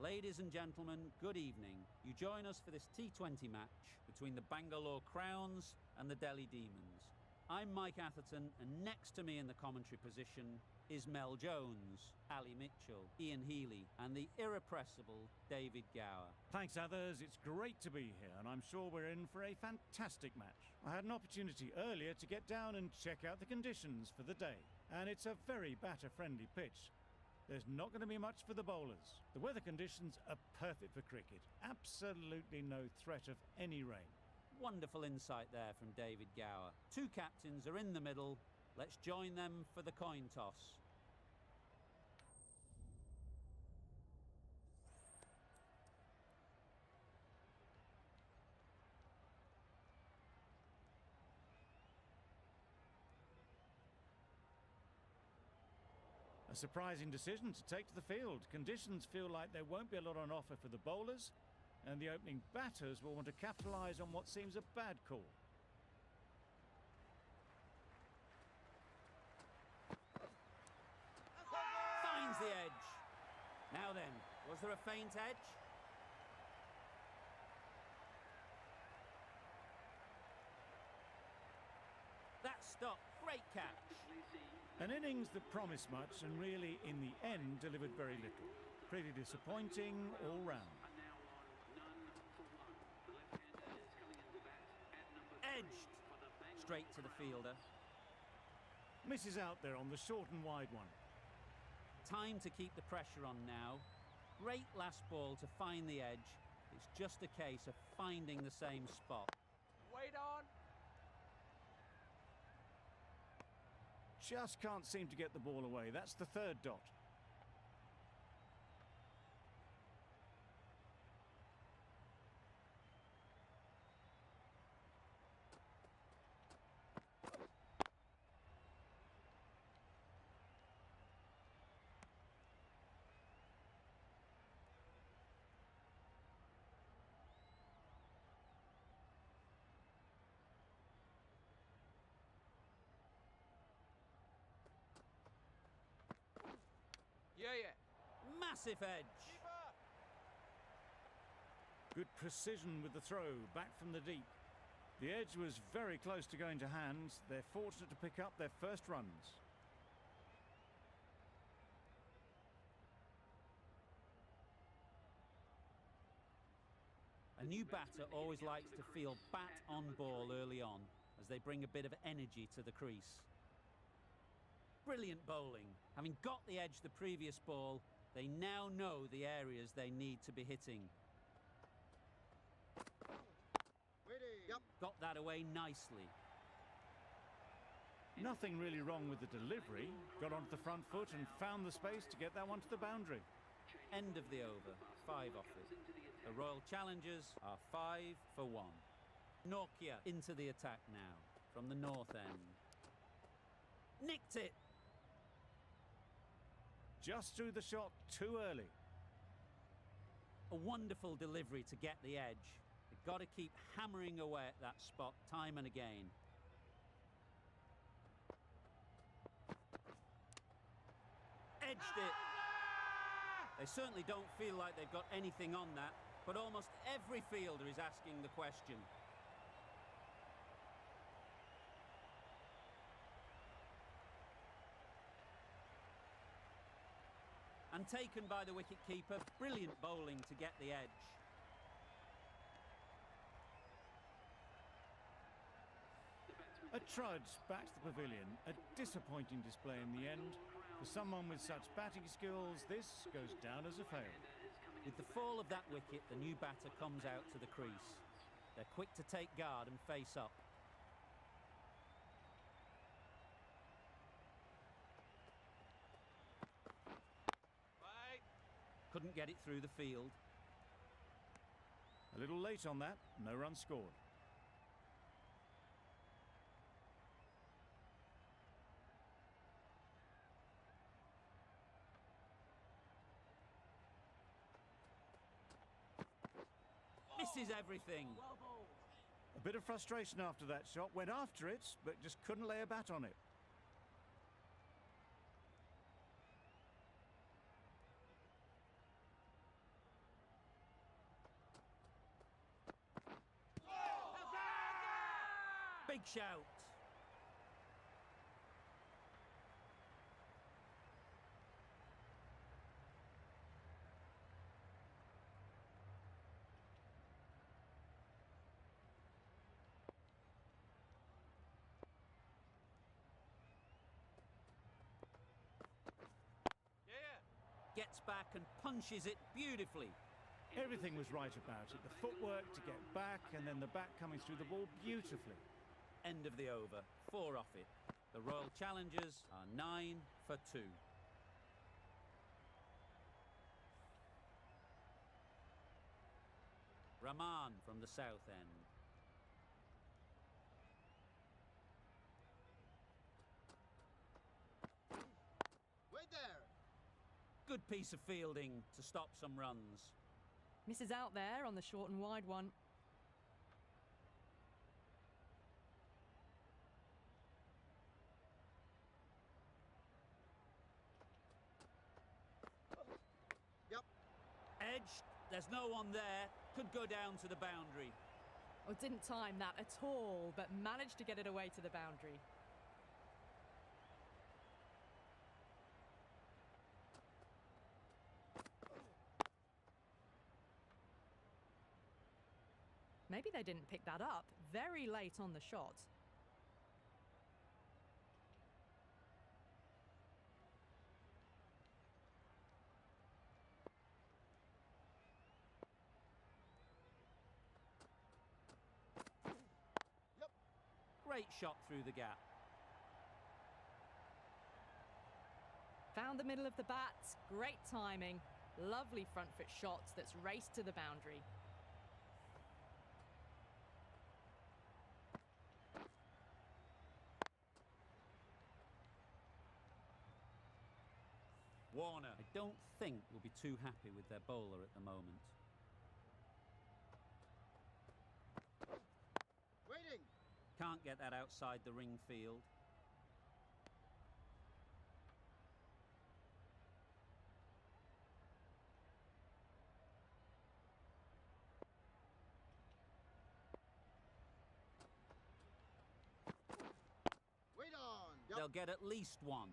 Ladies and gentlemen, good evening. You join us for this T20 match between the Bangalore Crowns and the Delhi Demons. I'm Mike Atherton, and next to me in the commentary position is Mel Jones, Ali Mitchell, Ian Healy, and the irrepressible David Gower. Thanks, others. It's great to be here, and I'm sure we're in for a fantastic match. I had an opportunity earlier to get down and check out the conditions for the day, and it's a very batter-friendly pitch. There's not going to be much for the bowlers. The weather conditions are perfect for cricket. Absolutely no threat of any rain. Wonderful insight there from David Gower. Two captains are in the middle. Let's join them for the coin toss. A surprising decision to take to the field. Conditions feel like there won't be a lot on offer for the bowlers, and the opening batters will want to capitalise on what seems a bad call. Finds the edge. Now then, was there a faint edge? That stop, great catch. An innings that promised much and really, in the end, delivered very little. Pretty disappointing all round. Edged. Straight to the fielder. Misses out there on the short and wide one. Time to keep the pressure on now. Great last ball to find the edge. It's just a case of finding the same spot. Wait on. Just can't seem to get the ball away. That's the third dot. Yeah. Massive edge. Good precision with the throw, back from the deep. The edge was very close to going to hand. They're fortunate to pick up their first runs. A new batter always likes to feel bat on ball early on, as they bring a bit of energy to the crease. Brilliant bowling. Having got the edge the previous ball, they now know the areas they need to be hitting. Yep. Got that away nicely. Nothing really wrong with the delivery. Got onto the front foot and found the space to get that one to the boundary. End of the over, 5 off it. The Royal Challengers are 5 for 1. Nokia into the attack now, from the north end. Nicked it! Just threw the shot too early. A wonderful delivery to get the edge. You've got to keep hammering away at that spot time and again. Edged it. They certainly don't feel like they've got anything on that, but almost every fielder is asking the question. And taken by the wicket-keeper. Brilliant bowling to get the edge. A trudge back to the pavilion. A disappointing display in the end. For someone with such batting skills, this goes down as a fail. With the fall of that wicket, the new batter comes out to the crease. They're quick to take guard and face up. Couldn't get it through the field. A little late on that, no run scored. Misses everything. A bit of frustration after that shot. Went after it, but just couldn't lay a bat on it. Big shout. Gets back and punches it beautifully. Everything was right about it. The footwork to get back and then the back coming through the ball beautifully. End of the over. 4 off it. The Royal Challengers are 9 for 2. Rahman from the south end. Wait there. Good piece of fielding to stop some runs. Misses out there on the short and wide one. Yep. Edged. There's no one there. Could go down to the boundary. Oh, didn't time that at all, but managed to get it away to the boundary. Maybe they didn't pick that up. Very late on the shot. Yep. Great shot through the gap. Found the middle of the bat. Great timing. Lovely front foot shot that's raced to the boundary. Warner, I don't think will be too happy with their bowler at the moment. Waiting. Can't get that outside the ring field. Wait on. Yep. They'll get at least one.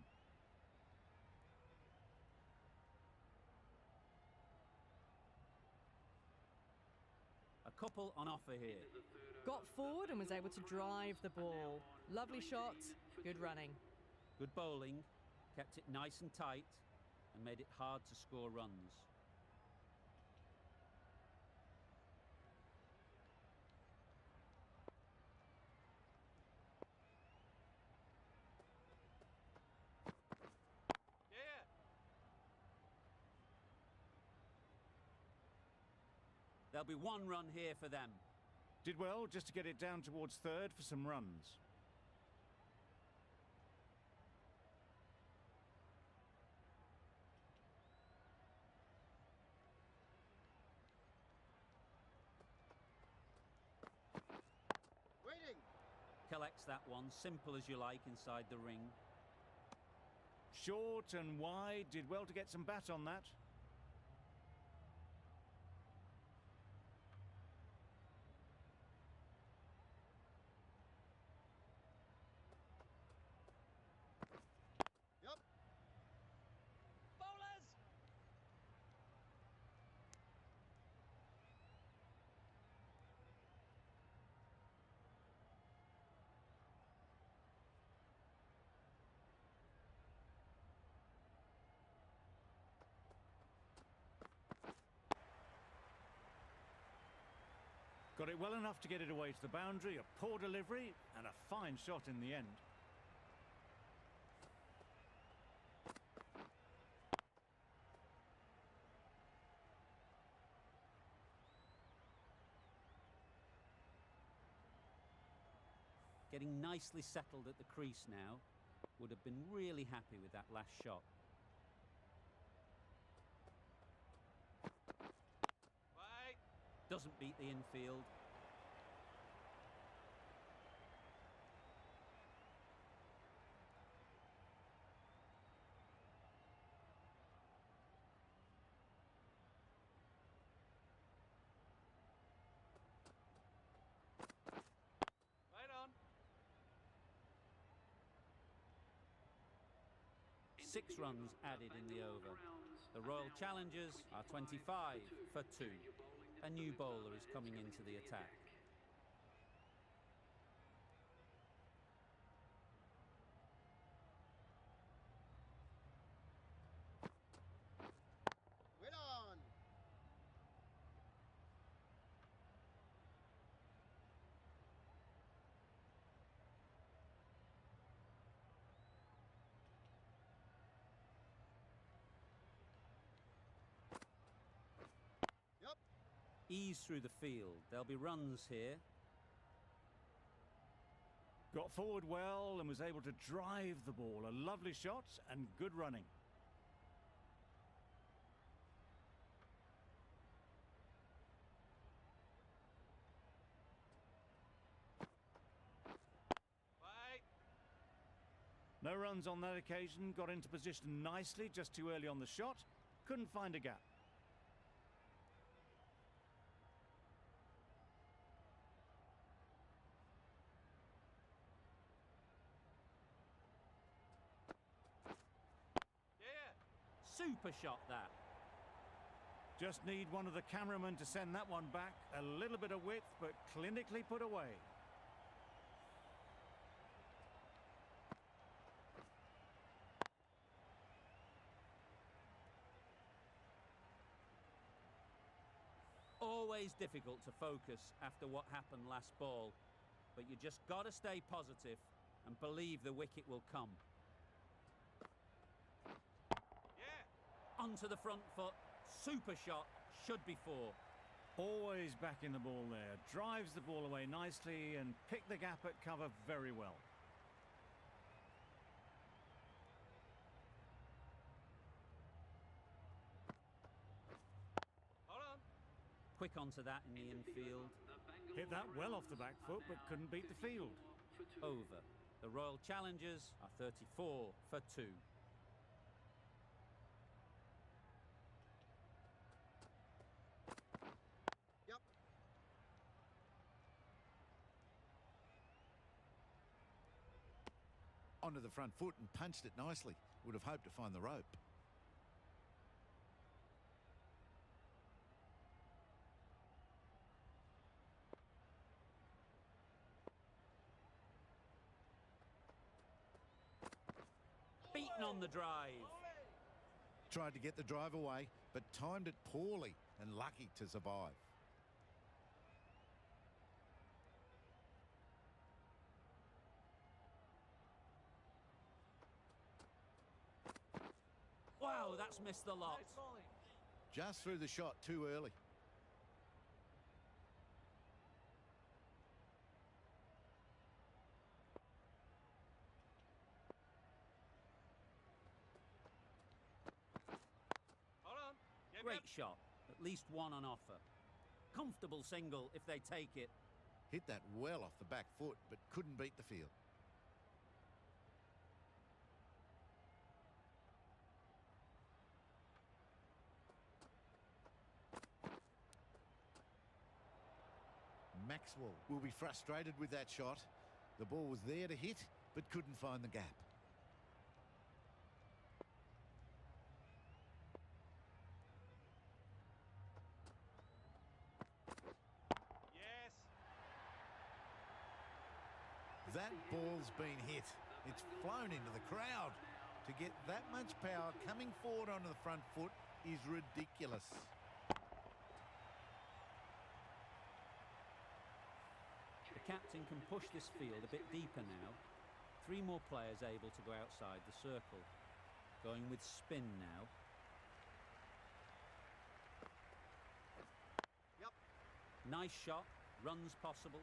A couple on offer here. Got forward and was able to drive the ball. Lovely shot, good running. Good bowling, kept it nice and tight, and made it hard to score runs. There'll be one run here for them. Did well just to get it down towards third for some runs. Waiting. Collects that one, simple as you like, inside the ring. Short and wide, did well to get some bat on that. Yep. Bowlers! Got it well enough to get it away to the boundary, a poor delivery and a fine shot in the end. Getting nicely settled at the crease now. Would have been really happy with that last shot. Wait. Doesn't beat the infield. Wait on. 6 runs added in the over. The Royal Challengers are 25 for 2. A new bowler is coming into the attack. Wait on. Yep. Ease through the field. There'll be runs here. Got forward well and was able to drive the ball. A lovely shot and good running. Wait. No runs on that occasion. Got into position nicely, just too early on the shot. Couldn't find a gap. Yeah. Super shot that. Just need one of the cameramen to send that one back. A little bit of width, but clinically put away. Always difficult to focus after what happened last ball, but you just got to stay positive and believe the wicket will come. Yeah. Onto the front foot. Super shot. Should be 4. Always backing the ball there. Drives the ball away nicely and picked the gap at cover very well. Hold on. Quick onto that in the infield. Hit that well off the back foot, but couldn't beat the field. Over. The Royal Challengers are 34 for 2. Yep. Onto the front foot and punched it nicely. Would have hoped to find the rope. Beaten on the drive. Tried to get the drive away, but timed it poorly and lucky to survive. Wow, that's missed the lot. Nice bowling. Just threw the shot too early. Hold on. Yep, Great yep. shot. At least one on offer. Comfortable single if they take it. Hit that well off the back foot, but couldn't beat the field. Maxwell will be frustrated with that shot. The ball was there to hit, but couldn't find the gap. Yes. That ball's been hit. It's flown into the crowd. To get that much power coming forward onto the front foot is ridiculous. The captain can push this field a bit deeper now. 3 more players able to go outside the circle. Going with spin now. Yep. Nice shot. Runs possible.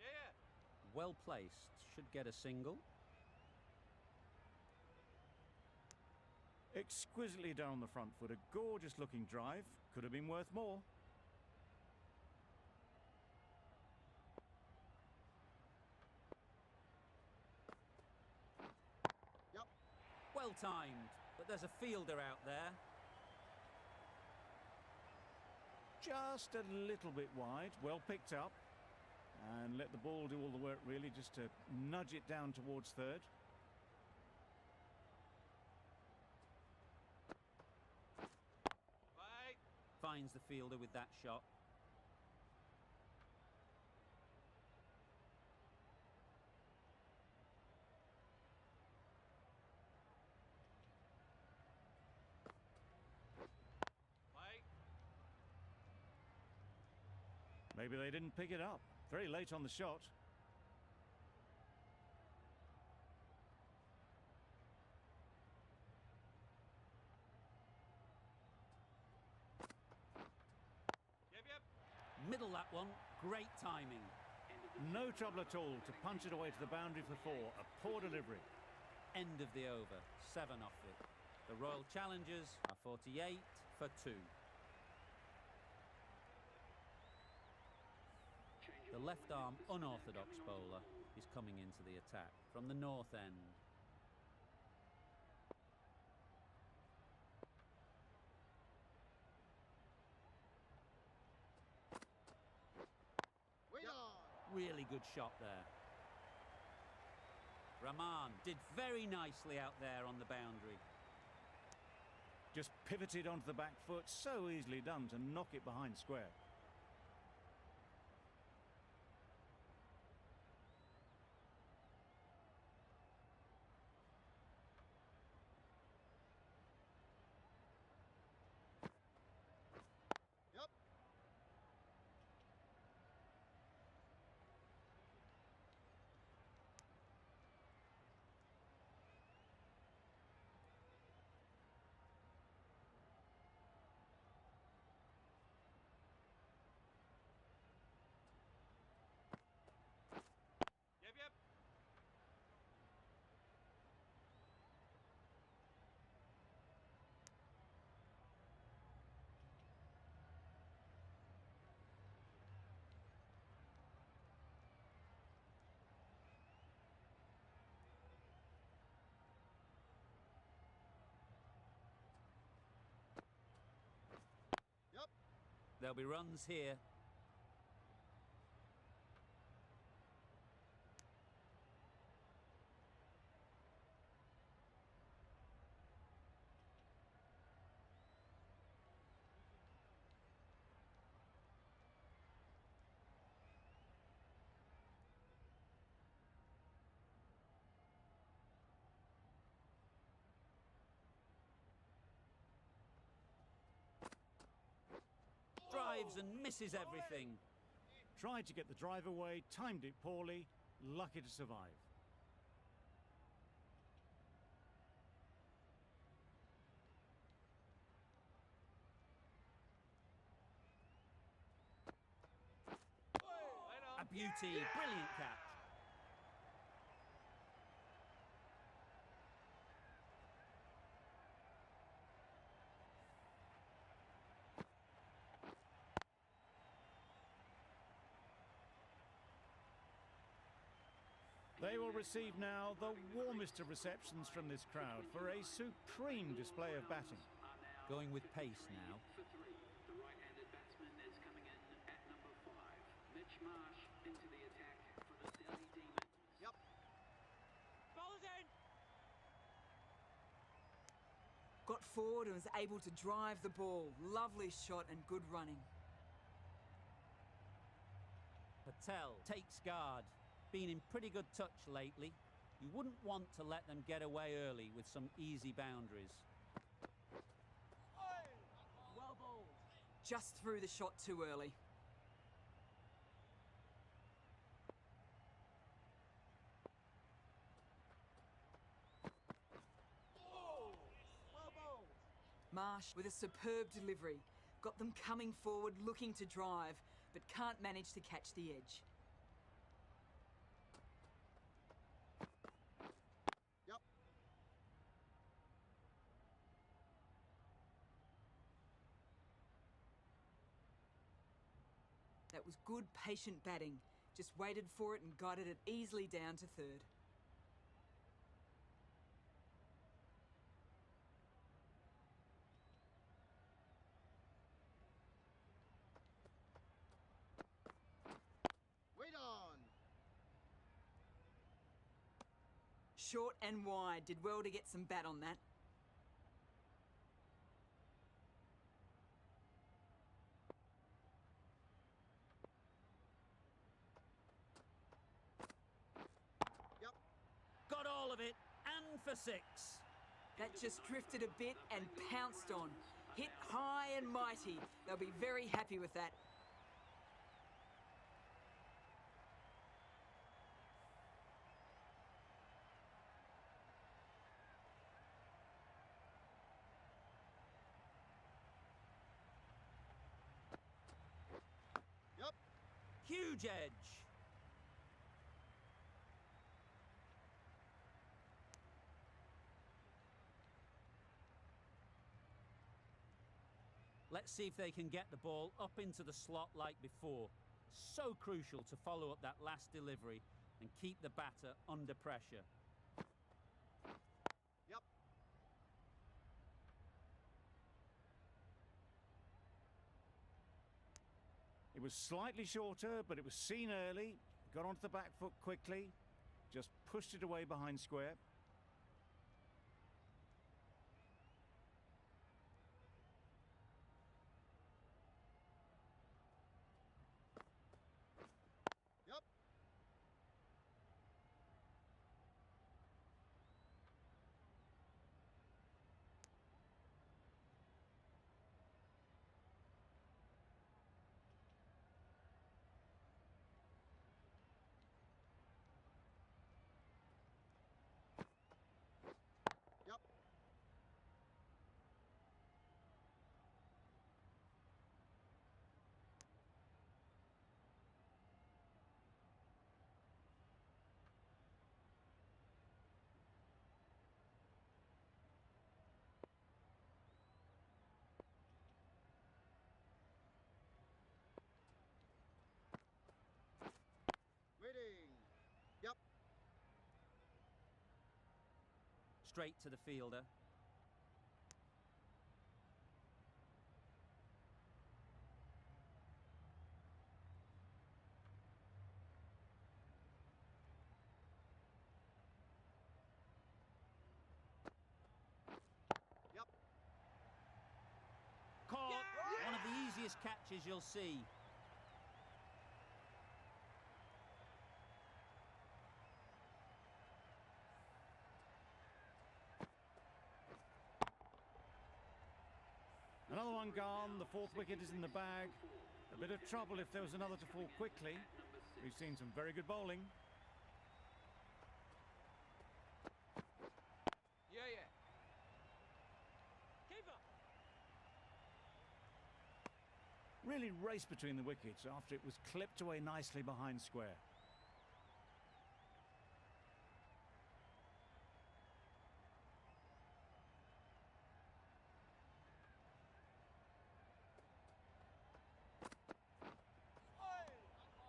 Yeah. Well placed. Should get a single. Exquisitely down the front foot. A gorgeous looking drive. Could have been worth more. Well timed, but there's a fielder out there. Just a little bit wide, well picked up. And let the ball do all the work, really, just to nudge it down towards third. Wait. Finds the fielder with that shot. Wait. Maybe they didn't pick it up. Very late on the shot. Yep. Middle that one. Great timing. No trouble at all to punch it away to the boundary for 4. A poor delivery. End of the over. 7 off it. The Royal Challengers are 48 for 2. The left-arm unorthodox bowler is coming into the attack from the north end. Well on. Really good shot there. Rahman did very nicely out there on the boundary. Just pivoted onto the back foot. So easily done to knock it behind square. Yep. Yep. Yep. There'll be runs here. Drives and misses everything. Tried to get the drive away, timed it poorly, lucky to survive. Right on. A beauty, brilliant catch. They will receive now the warmest of receptions from this crowd for a supreme display of batting. Going with pace now. For 3, the right-handed batsman is coming in at number 5. Mitch Marsh into the attack for the Delhi Demons. Yep. Ball's in. Got forward and was able to drive the ball. Lovely shot and good running. Patel takes guard. Been in pretty good touch lately. You wouldn't want to let them get away early with some easy boundaries. Well bowled. Just threw the shot too early. Well bowled. Marsh with a superb delivery. Got them coming forward looking to drive, but can't manage to catch the edge. Yep. That was good, patient batting. Just waited for it and guided it easily down to third. short and wide. Did well to get some bat on that. Yep. Got all of it, and for 6. That just drifted a bit and pounced on. Hit high and mighty. They'll be very happy with that. Yep. Huge edge. Let's see if they can get the ball up into the slot like before. So crucial to follow up that last delivery and keep the batter under pressure. Yep. It was slightly shorter, but it was seen early. Got onto the back foot quickly. Just pushed it away behind square. Yep. Yep. Waiting. Yep. Straight to the fielder. Yep. Caught. One of the easiest catches you'll see. Another one gone. The 4th wicket is in the bag. A bit of trouble if there was another to fall quickly. We've seen some very good bowling. Yeah, yeah. Keeper. Really raced between the wickets after it was clipped away nicely behind square.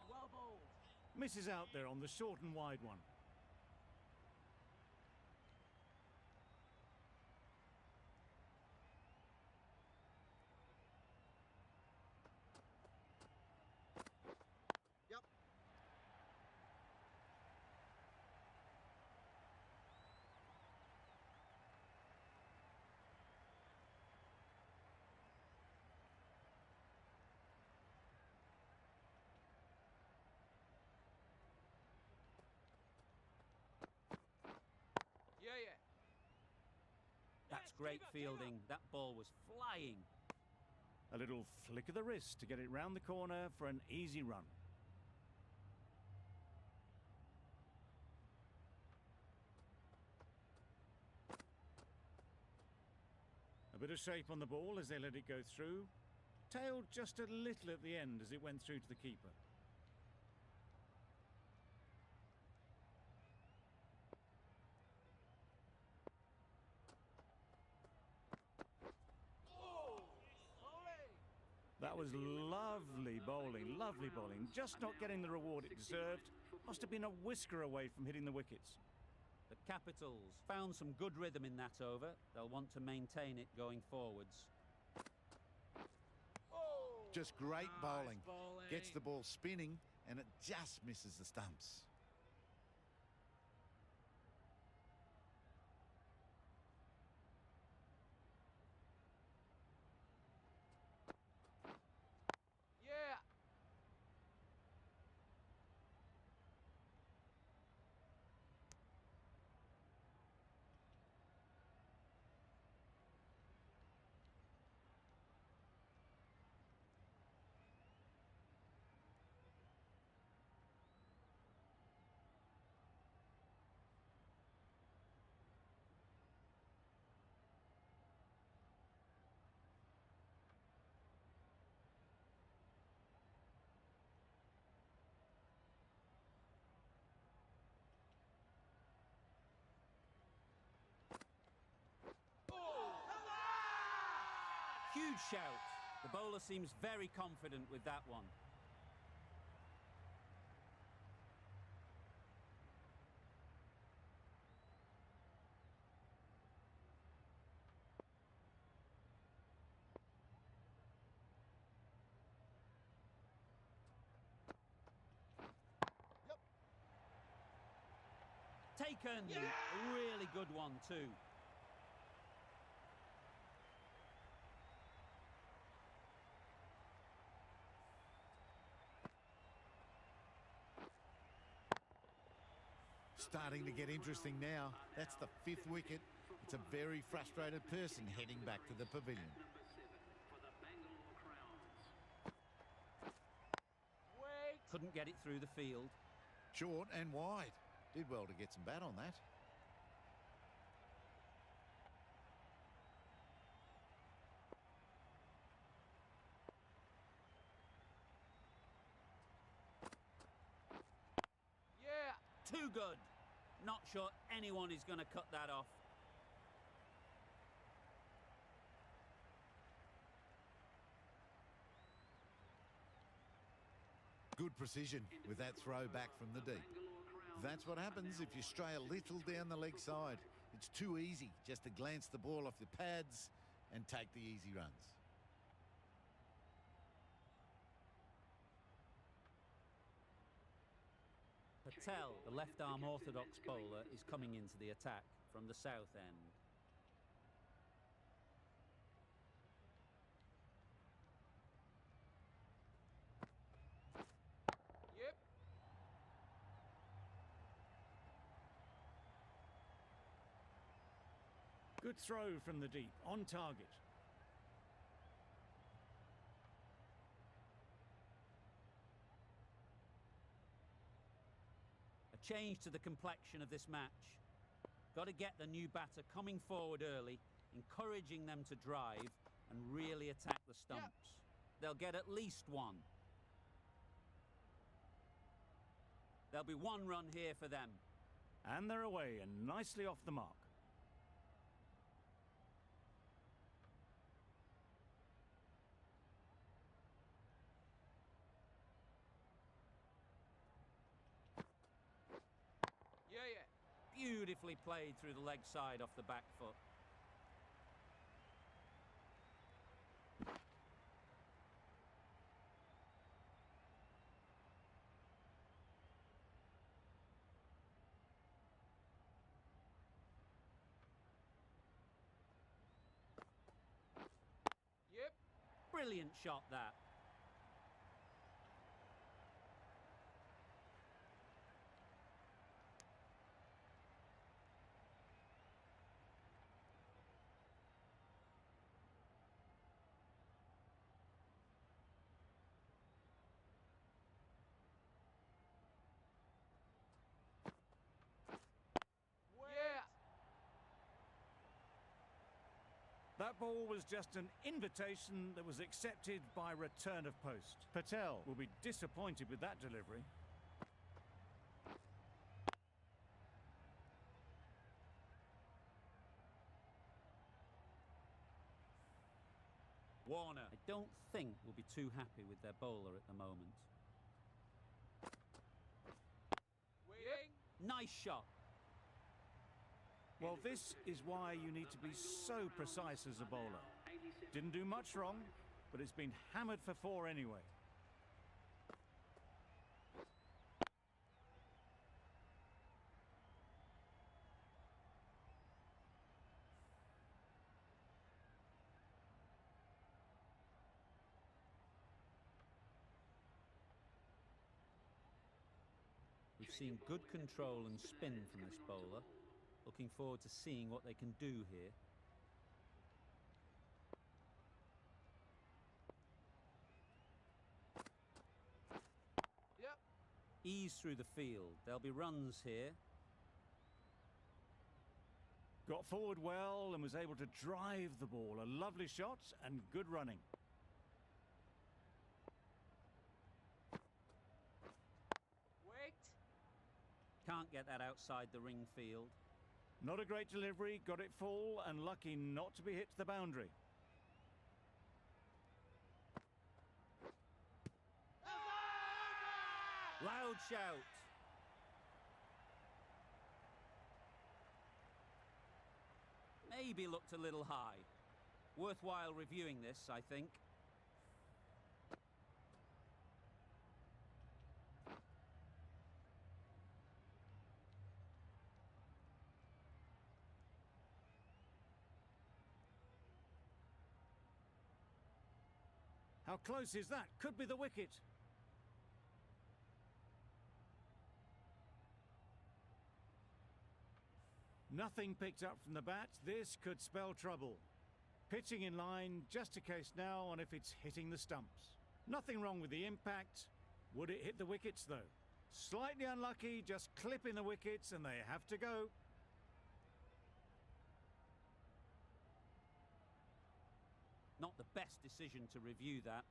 Well bowled. Misses out there on the short and wide one. Yep. Yeah, yeah. That's Yes, great keeper, keeper. fielding. That ball was flying. A little flick of the wrist to get it round the corner for an easy run. A bit of shape on the ball as they let it go through. Tailed just a little at the end as it went through to the keeper. That was lovely bowling, lovely bowling. Just not getting the reward it deserved. Must have been a whisker away from hitting the wickets. The Capitals found some good rhythm in that over. They'll want to maintain it going forwards. Just great bowling. bowling. Gets the ball spinning and it just misses the stumps. Huge shout. The bowler seems very confident with that one. Taken. Yeah! A really good one too. Starting to get interesting now. That's the 5th wicket. It's a very frustrated person heading back to the pavilion. Number 7 for the Bangalore Crowns. Wait. Couldn't get it through the field. Short and wide. Did well to get some bat on that. Yeah. Too good. Not sure anyone is going to cut that off. Good precision with that throw back from the deep. That's what happens if you stray a little down the leg side. It's too easy just to glance the ball off the pads and take the easy runs. Patel, the left-arm orthodox bowler, is coming into the attack from the south end. Yep. Good throw from the deep, on target. A change to the complexion of this match. Got to get the new batter coming forward early, encouraging them to drive and really attack the stumps. They'll get at least one. There'll be one run here for them. And they're away and nicely off the mark. Yeah. Beautifully played through the leg side off the back foot. Yep. Brilliant shot that. Yeah. That ball was just an invitation that was accepted by return of post. Patel will be disappointed with that delivery. Warner, I don't think will be too happy with their bowler at the moment. Waiting. Nice shot. Well, this is why you need to be so precise as a bowler. Didn't do much wrong, but it's been hammered for 4 anyway. We've seen good control and spin from this bowler. Looking forward to seeing what they can do here. Yep. Ease through the field. There'll be runs here. Got forward well and was able to drive the ball. A lovely shot and good running. Wait. Can't get that outside the ring field. Not a great delivery, got it full and lucky not to be hit to the boundary. Loud shout. Maybe looked a little high. Worthwhile reviewing this, I think. How close is that? Could be the wicket. Nothing picked up from the bat. This could spell trouble. Pitching in line, just a case now on if it's hitting the stumps. Nothing wrong with the impact. Would it hit the wickets though? Slightly unlucky, just clipping the wickets and they have to go. Not the best decision to review that.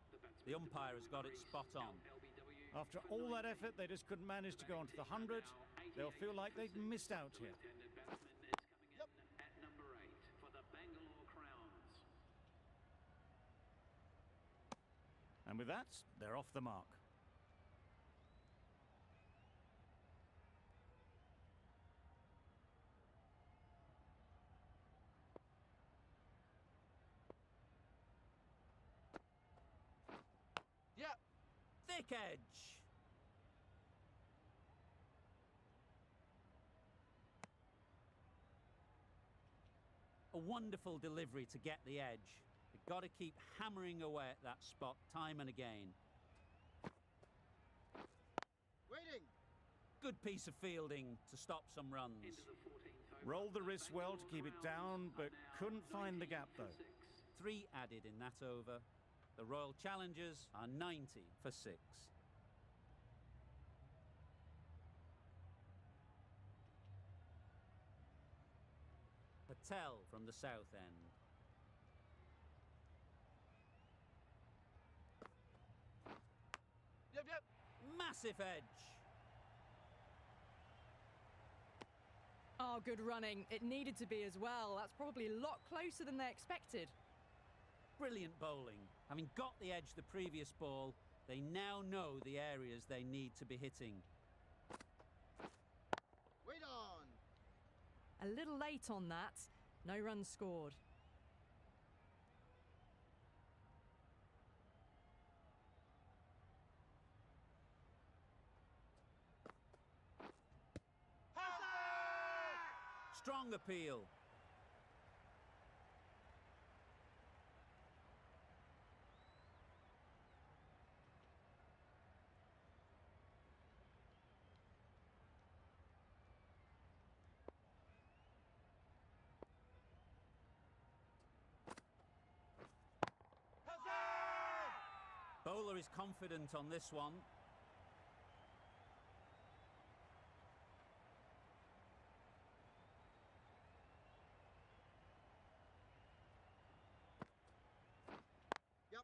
The umpire has got it spot on. After all that effort, they just couldn't manage to go onto the 100. They'll feel like they've missed out here. At number 8 for the Bangalore Crowns. And with that, they're off the mark. Yeah. Thick edge. A wonderful delivery to get the edge. You've got to keep hammering away at that spot time and again. Waiting. Good piece of fielding to stop some runs. Into the 14th over. Rolled the wrist well to keep it down, but couldn't find the gap though. 3 added in that over. The Royal Challengers are 90 for 6. Patel from the south end. Yep, yep. Massive edge. Oh, good running. It needed to be as well. That's probably a lot closer than they expected. Brilliant bowling. Having got the edge the previous ball, they now know the areas they need to be hitting. Wait on. A little late on that. No runs scored. Strong appeal. Bowler is confident on this one. Yep.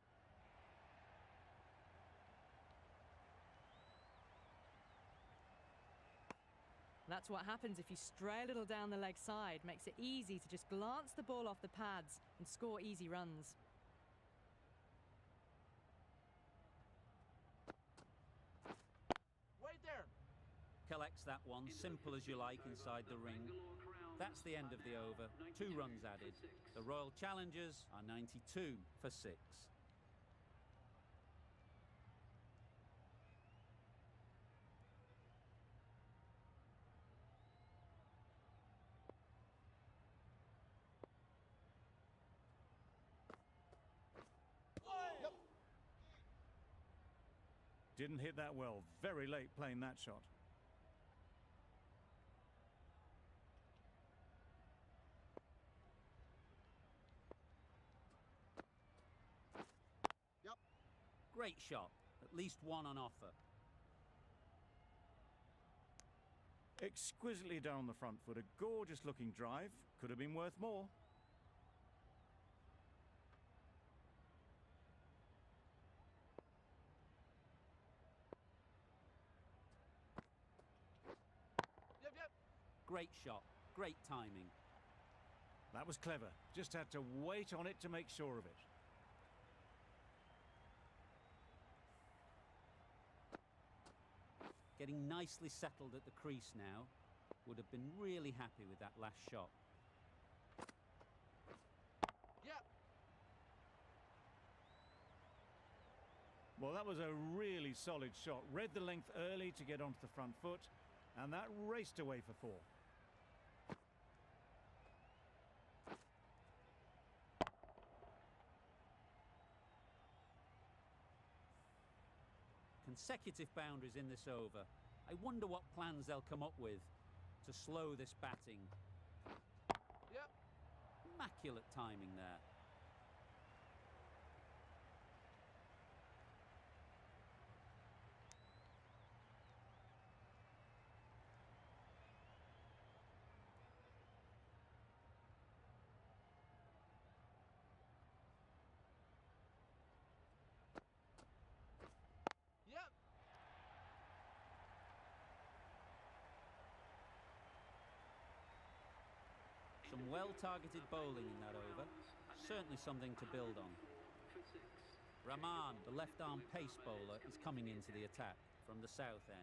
That's what happens if you stray a little down the leg side. Makes it easy to just glance the ball off the pads and score easy runs. Wait there. Collects that one, simple as you like, inside the ring. That's the end of the over. 2 runs added. The Royal Challengers are 92 for 6. Yep. Didn't hit that well. Very late playing that shot. Yep. Great shot. At least one on offer. Exquisitely down the front foot. A gorgeous looking drive. Could have been worth more. Yep, yep. Great shot. Great timing. That was clever. Just had to wait on it to make sure of it. getting nicely settled at the crease now. Would have been really happy with that last shot. Yep. Well, that was a really solid shot. Read the length early to get onto the front foot, and that raced away for 4. Consecutive boundaries in this over. I wonder what plans they'll come up with to slow this batting. Yep. Immaculate timing there. Yep. Some well-targeted bowling in that over. Certainly something to build on. Rahman, the left-arm pace bowler, is coming into the attack from the south end.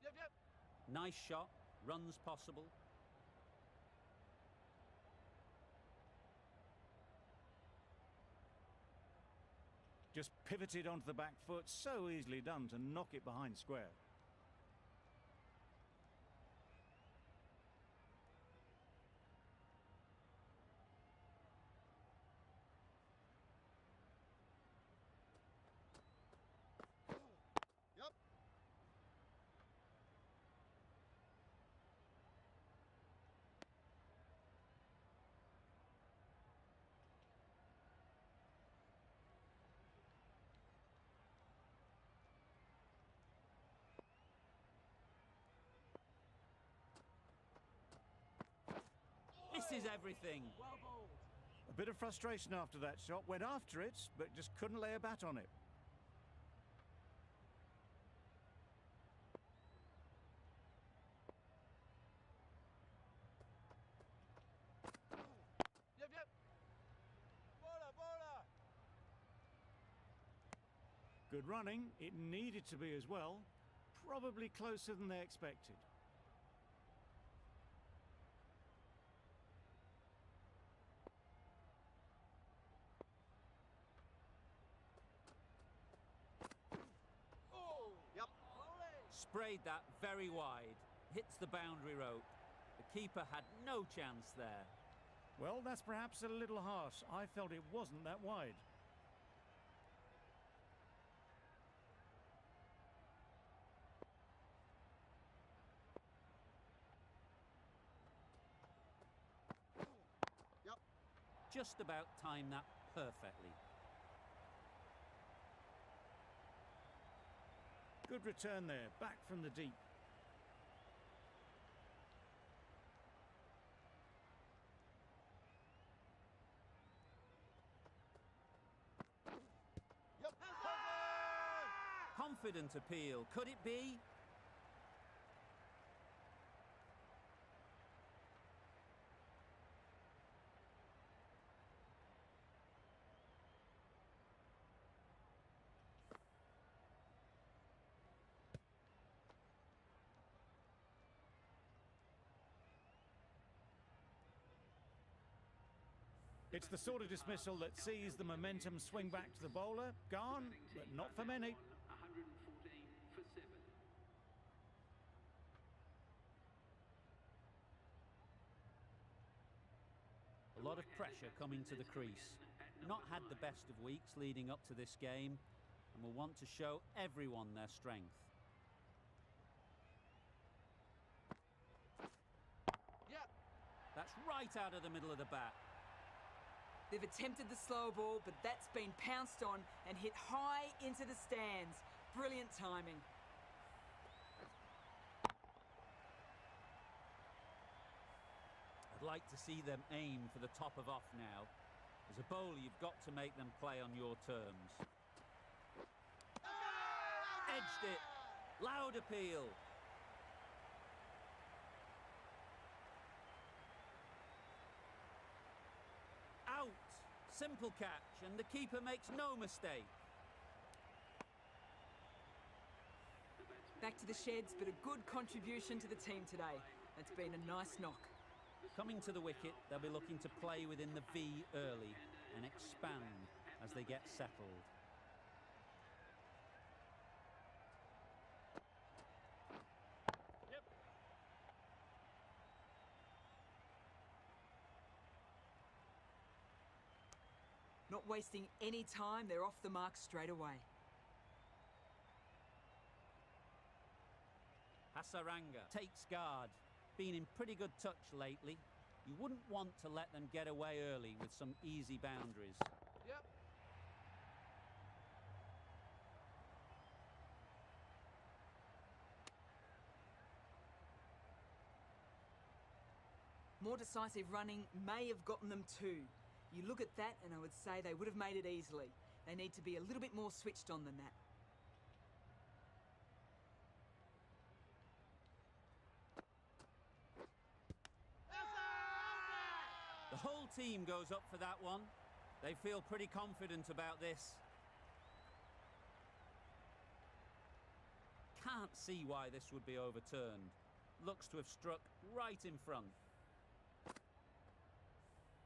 Yep, yep. Nice shot, runs possible. Just pivoted onto the back foot, so easily done to knock it behind square. Yep. Misses everything. Well bowled. A bit of frustration after that shot, went after it, but just couldn't lay a bat on it. Yep, yep. Bowler, bowler. Good running, it needed to be as well. Probably closer than they expected. Oh. Yep. Bowling. Sprayed that very wide. Hits the boundary rope. The keeper had no chance there. Well, that's perhaps a little harsh. I felt it wasn't that wide. Yep. Just about timed that perfectly. Good return there, back from the deep. Yep. Confident appeal. Could it be? It's the sort of dismissal that sees the momentum swing back to the bowler. Gone, but not for many. 114 for 7. A lot of pressure coming to the crease. Not had the best of weeks leading up to this game and will want to show everyone their strength. Yep. That's right out of the middle of the bat. They've attempted the slow ball, but that's been pounced on and hit high into the stands. Brilliant timing. I'd like to see them aim for the top of off now. As a bowler, you've got to make them play on your terms. Edged it. Loud appeal. Simple catch, and the keeper makes no mistake. Back to the sheds, but a good contribution to the team today. It's been a nice knock. Coming to the wicket, they'll be looking to play within the V early and expand as they get settled. Not wasting any time, they're off the mark straight away. Hasaranga takes guard. Been in pretty good touch lately. You wouldn't want to let them get away early with some easy boundaries. Yep. More decisive running may have gotten them too. You look at that and I would say they would have made it easily. They need to be a little bit more switched on than that. The whole team goes up for that one. They feel pretty confident about this. Can't see why this would be overturned. Looks to have struck right in front.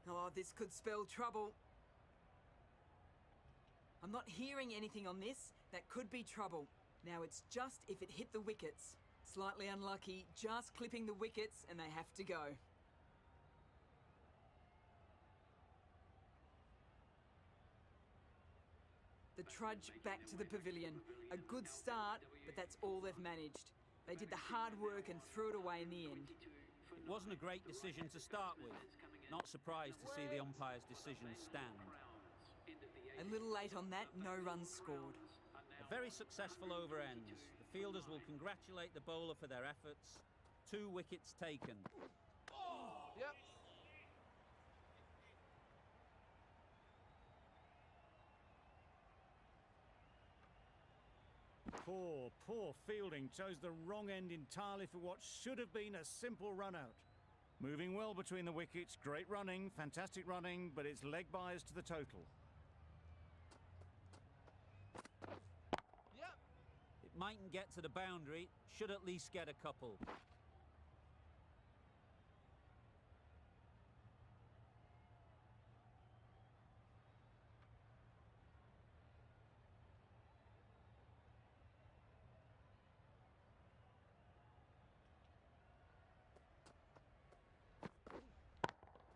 Oh, this could spell trouble. I'm not hearing anything on this. That could be trouble. Now it's just if it hit the wickets. Slightly unlucky, just clipping the wickets and they have to go. The trudge back to the pavilion. A good start, but that's all they've managed. They did the hard work and threw it away in the end. It wasn't a great decision to start with. Not surprised to see the umpire's decision stand. A little late on that, no runs scored. A very successful over ends. The fielders will congratulate the bowler for their efforts. 2 wickets taken. Yep. Poor fielding. Chose the wrong end entirely for what should have been a simple run out. Moving well between the wickets, great running, fantastic running, but it's leg byes to the total. Yep. It mightn't get to the boundary, should at least get a couple.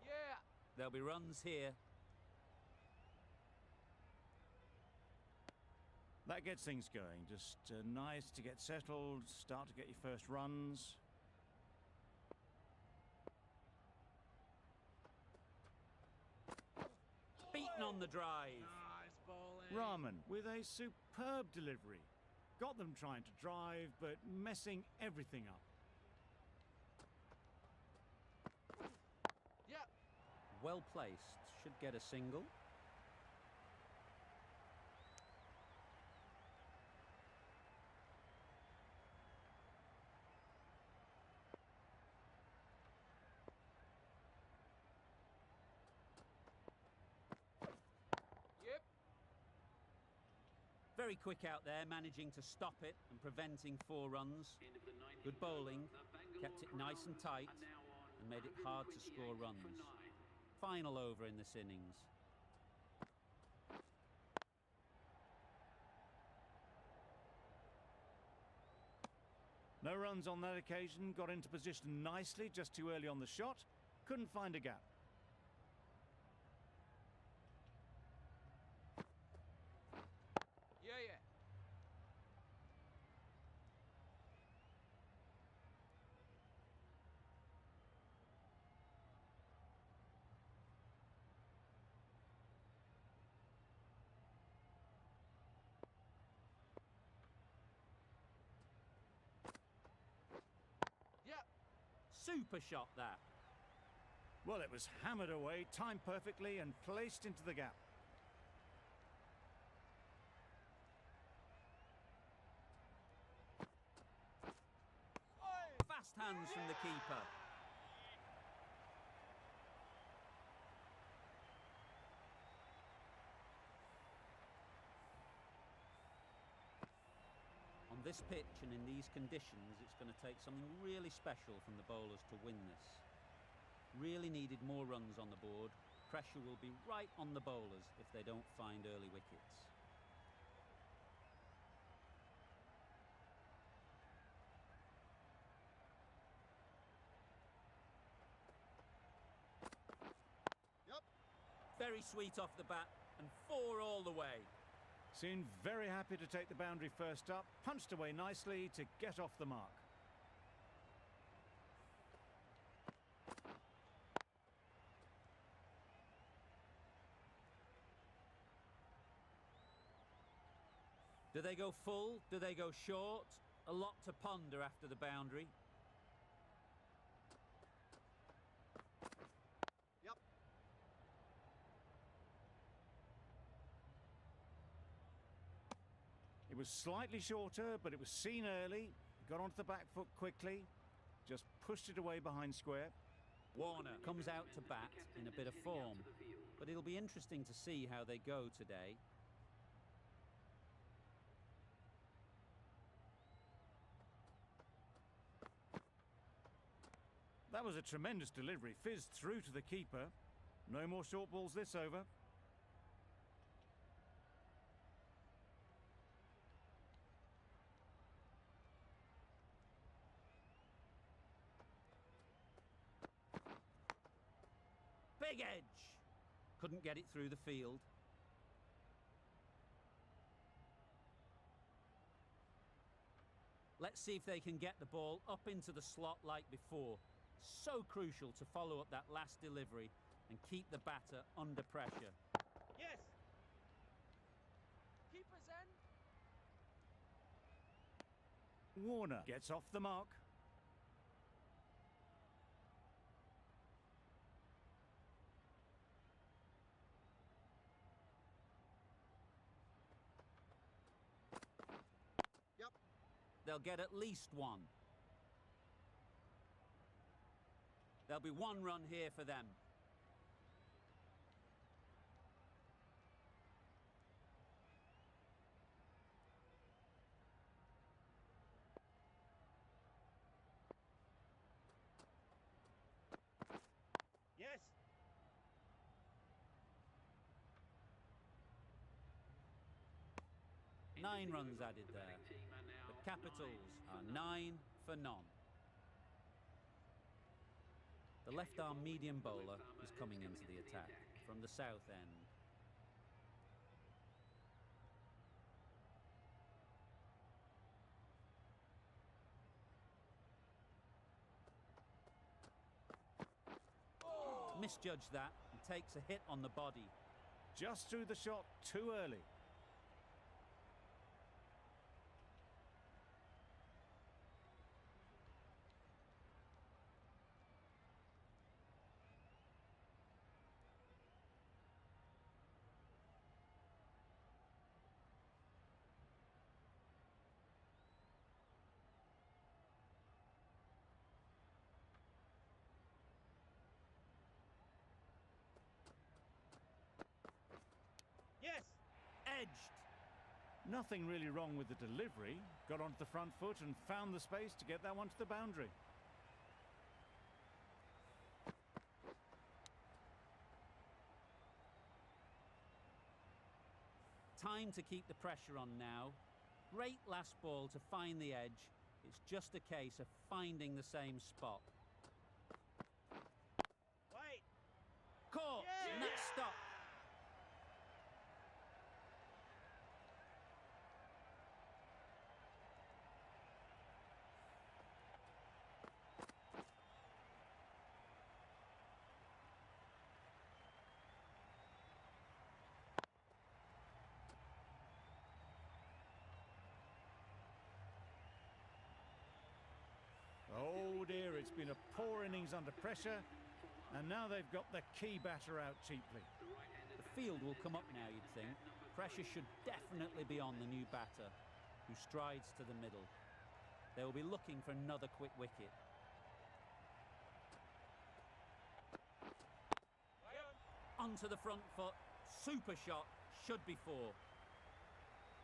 Yeah. There'll be runs here. That gets things going. Just nice to get settled, start to get your first runs. Beaten on the drive. Nice bowling. Rahman with a superb delivery. Got them trying to drive, but messing everything up. Yep. Well placed. Should get a single. Yep. Very quick out there, managing to stop it and preventing 4 runs. Good bowling, kept it nice and tight and made it hard to score runs. Final over in this innings. No runs on that occasion, got into position nicely just too early on the shot, couldn't find a gap. Yeah, yeah. Yep. Super shot that. Well, it was hammered away, timed perfectly and placed into the gap. Fast hands from the keeper. this pitch and in these conditions, it's going to take something really special from the bowlers to win this. Really needed more runs on the board. Pressure will be right on the bowlers if they don't find early wickets. Yep. Very sweet off the bat and 4 all the way. Seemed very happy to take the boundary first up, punched away nicely to get off the mark. Do they go full? Do they go short? A lot to ponder after the boundary. Yep. It was slightly shorter, but it was seen early. Got onto the back foot quickly. Just pushed it away behind square. Warner comes out to bat in a bit of form, but it'll be interesting to see how they go today. That was a tremendous delivery. Fizzed through to the keeper. No more short balls this over. Big edge! Couldn't get it through the field. Let's see if they can get the ball up into the slot like before. So crucial to follow up that last delivery and keep the batter under pressure. Yes. Keeper's end. Warner gets off the mark. Yep. They'll get at least 1. There'll be 1 run here for them. Yes. Nine runs added there. The Capitals are 9 for none. The left-arm medium bowler is coming into the attack from the south end. Misjudged that and takes a hit on the body. Just threw the shot too early. Yes. Edged. Nothing really wrong with the delivery. Got onto the front foot and found the space to get that one to the boundary. Time to keep the pressure on now. Great last ball to find the edge. It's just a case of finding the same spot. Wait. Caught! Yeah! And that's stopped. Oh dear, it's been a poor innings under pressure, and now they've got the key batter out cheaply. The field will come up now, you'd think. Pressure should definitely be on the new batter, who strides to the middle. They will be looking for another quick wicket. Onto the front foot. Super shot. Should be 4.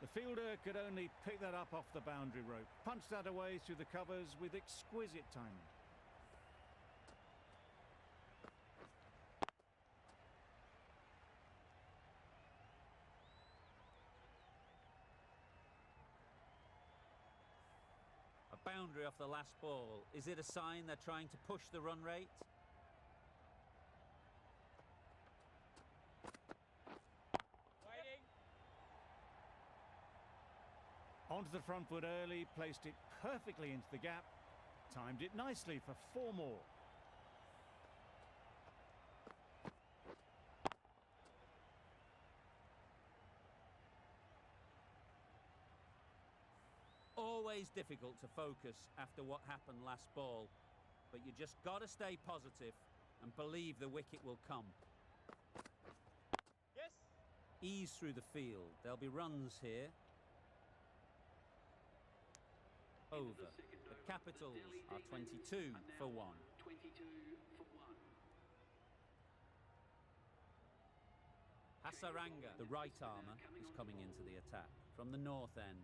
The fielder could only pick that up off the boundary rope, punch that away through the covers with exquisite timing. A boundary off the last ball. Is it a sign they're trying to push the run rate? Waiting. Onto the front foot early, placed it perfectly into the gap, timed it nicely for 4 more. Always difficult to focus after what happened last ball, but you just got to stay positive and believe the wicket will come. Yes. Ease through the field. There'll be runs here. Over. The Capitals are 22 for 1. 22 for 1. Hasaranga, the right armour, is coming into the attack from the north end.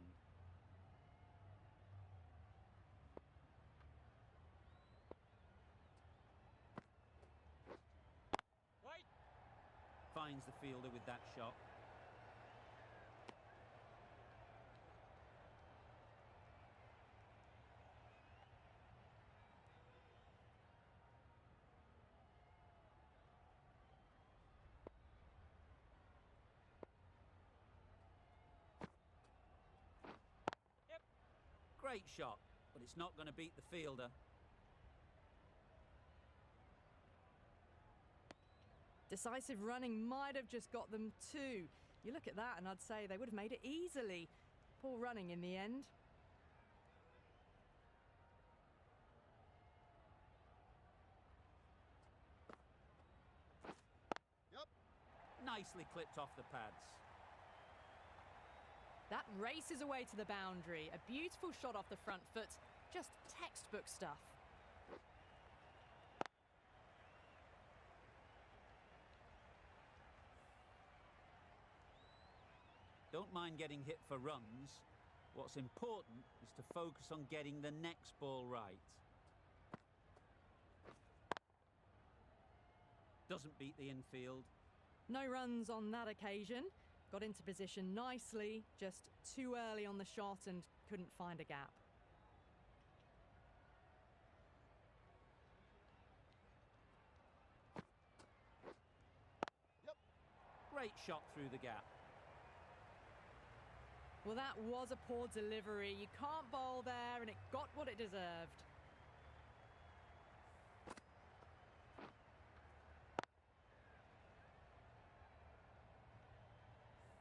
Wait. Finds the fielder with that shot. Great shot, but it's not going to beat the fielder. Decisive running might have just got them 2. You look at that and I'd say they would have made it easily. Poor running in the end. Yep. Nicely clipped off the pads. That races away to the boundary. A beautiful shot off the front foot. Just textbook stuff. Don't mind getting hit for runs. What's important is to focus on getting the next ball right. Doesn't beat the infield. No runs on that occasion. Got into position nicely, just too early on the shot and couldn't find a gap. Yep. Great shot through the gap. Well, that was a poor delivery. You can't bowl there, and it got what it deserved.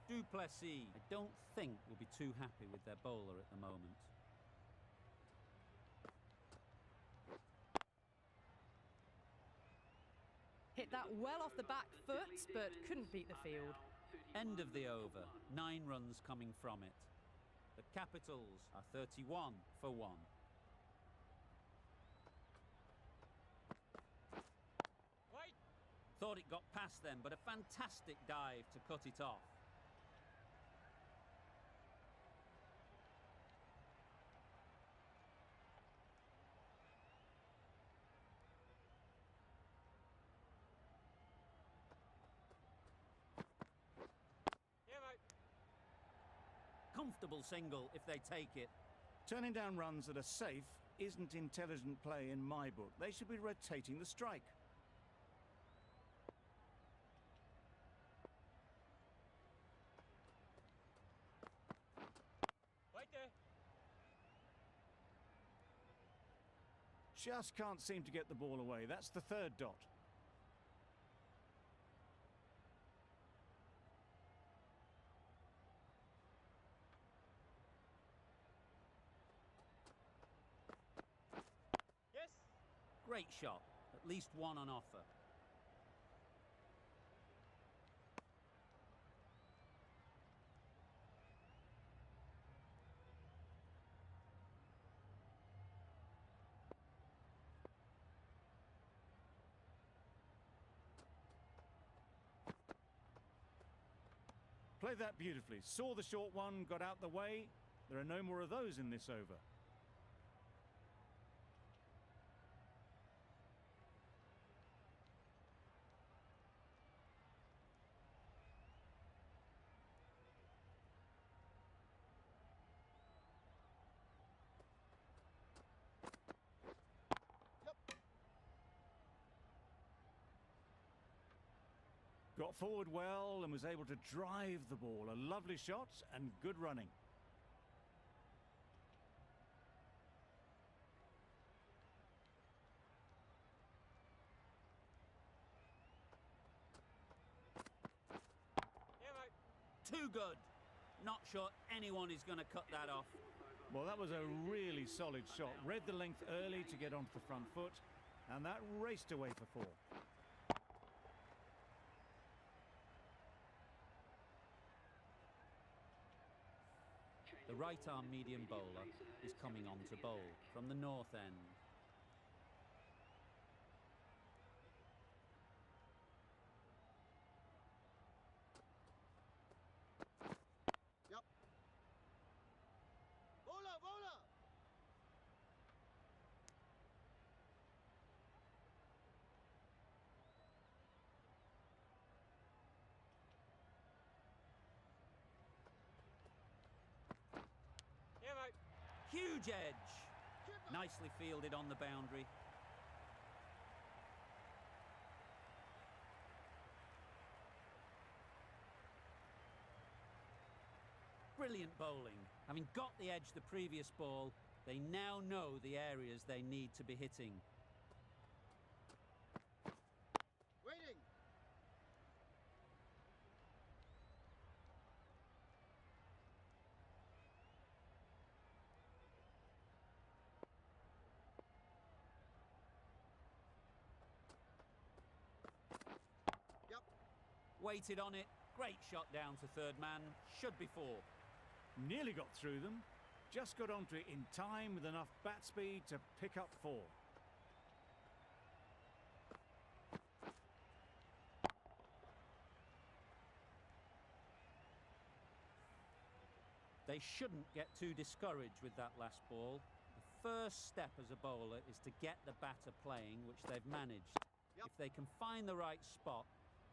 Du Plessis, I don't think, will be too happy with their bowler at the moment. Hit that well off the back foot, but couldn't beat the field. End of the over. 9 runs coming from it. The Capitals are 31 for 1. Wait. Thought it got past them, but a fantastic dive to cut it off. Yeah, mate. Comfortable single if they take it. Turning down runs that are safe isn't intelligent play in my book. They should be rotating the strike. Wait there. Just can't seem to get the ball away. That's the 3rd dot. Yes. Great shot. At least one on offer. Played that beautifully. Saw the short one, got out the way. There are no more of those in this over. Got forward well and was able to drive the ball. A lovely shot and good running. Yeah, mate. Too good. Not sure anyone is going to cut that off. Well, that was a really solid shot. Read the length early to get onto the front foot, and that raced away for 4. The right-arm medium bowler is coming on to bowl from the north end. Yep. Bowler, bowler. Yeah, mate. Huge edge. Nicely fielded on the boundary. Brilliant bowling. Having got the edge the previous ball, they now know the areas they need to be hitting. Waiting. Yep. Waited on it. Great shot down to third man. Should be 4. Nearly got through them. Just got onto it in time with enough bat speed to pick up 4. They shouldn't get too discouraged with that last ball. The first step as a bowler is to get the batter playing, which they've managed. Yep. If they can find the right spot,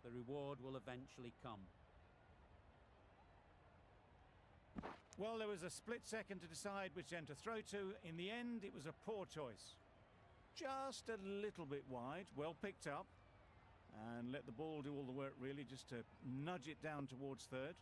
the reward will eventually come. Well, there was a split second to decide which end to throw to. In the end, it was a poor choice. Just a little bit wide, well picked up. And let the ball do all the work, really, just to nudge it down towards third.